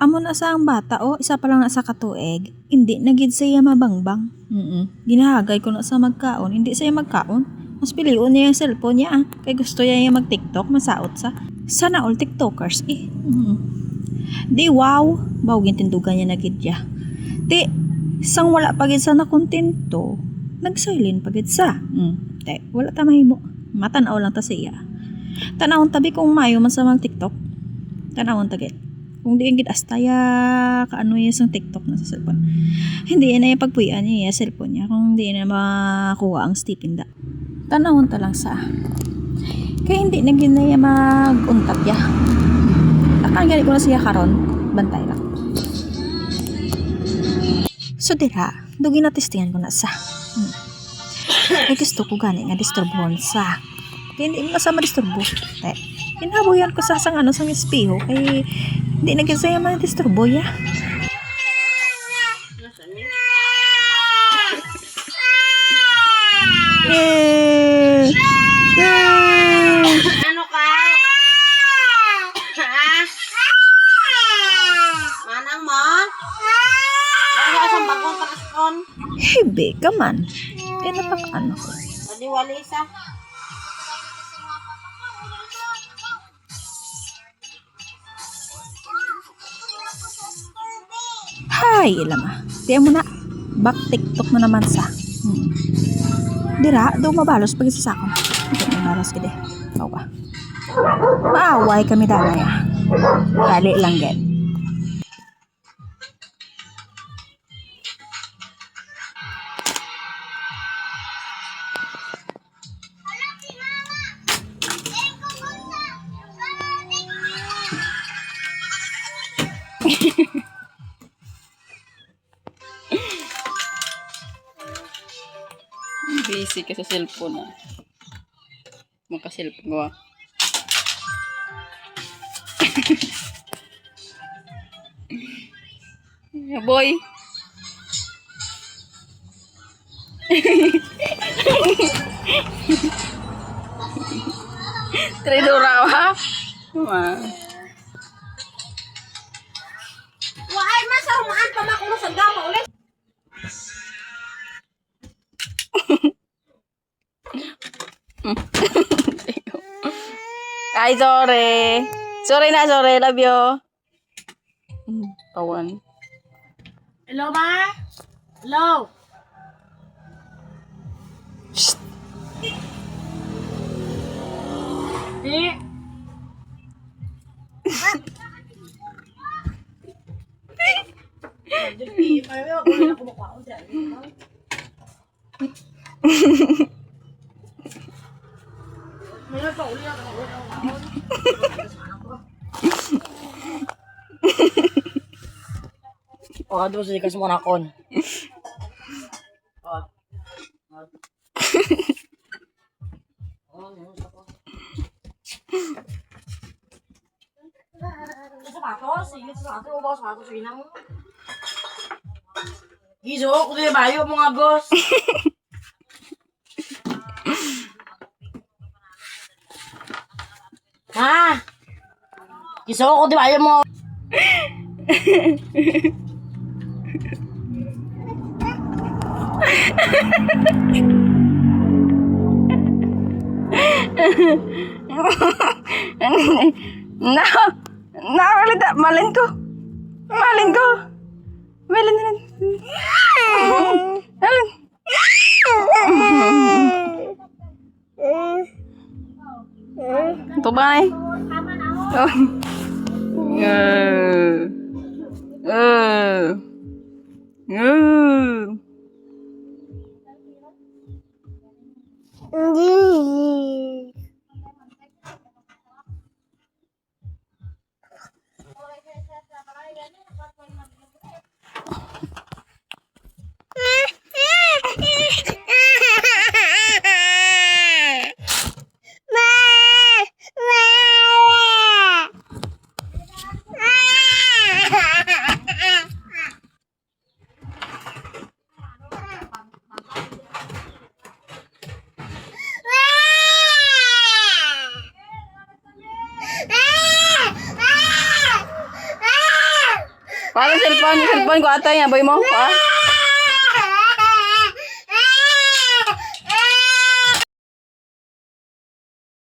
Amo na sa ang bata o isa pa lang na sa katuig, hindi na gid siya mabangbang. Ginahagay ko na sa magkaon, hindi siya magkaon. Mas piliun niya yung cellphone niya kay gusto niya yung mag-TikTok, masaot sa. Sana all TikTokers eh. Di wow, bawgin tindugan niya na gid ya. Di, sang wala pagid sa nakontento, nag-silent pagid sa. Te, wala ta mahimo. Matanaw lang ta siya. Tanawon tabi kung mayo man sa mag-TikTok. Tanawon tagit. Kung di ingit astaya kaano yung sang TikTok na sa cellphone. Hindi na yung pagpuyan niya yung cellphone niya kung di na makuha ang stipinda. Tanawon ta lang sa. Kaya hindi na ginaya mag-untap ya. Akan gani ko na siya karon, bantay lang. So dira, dugi na testingan ko na sa. Ay gusto ko gani nga disturbon sa. Kaya hindi mo sa madisturbo. Te, kinabuyan ko sa sang ano sang espeho kay hindi na kasi man disturbo ya. Ano ka? Manang mo? Ano ka sa bagong panaskon? Hebe ka man. Eh napakaano ko. Madiwali isa. Hay, ilama. Tiyan mo na. Back TikTok na naman sa. Dira, daw mabalos pag isa sa akon. Hindi mabalos ka de. Ikaw ba? Maaway kami dalay Dali lang get. Busy ka sa cellphone Maka-cellphone ko boy. Tridora ha? Why man sa rumaan pa makulo sa gama ulit? Ay, sorry. Sorry na, sorry. Love you. Pawan. Hello ma? Hello? Shh. Di? O, aduh sa ikas mo nakon. Sapatos? Sige, sapatos. Bawa sapatos. Sige na mo. Giso, kung di bayo mga boss. Ha? Giso, kung di bayo mo. Na, nakalita, malin ko. Malin. Malin. Ito ba eh? Parang cellphone ko ata yan, boy mo. Ha?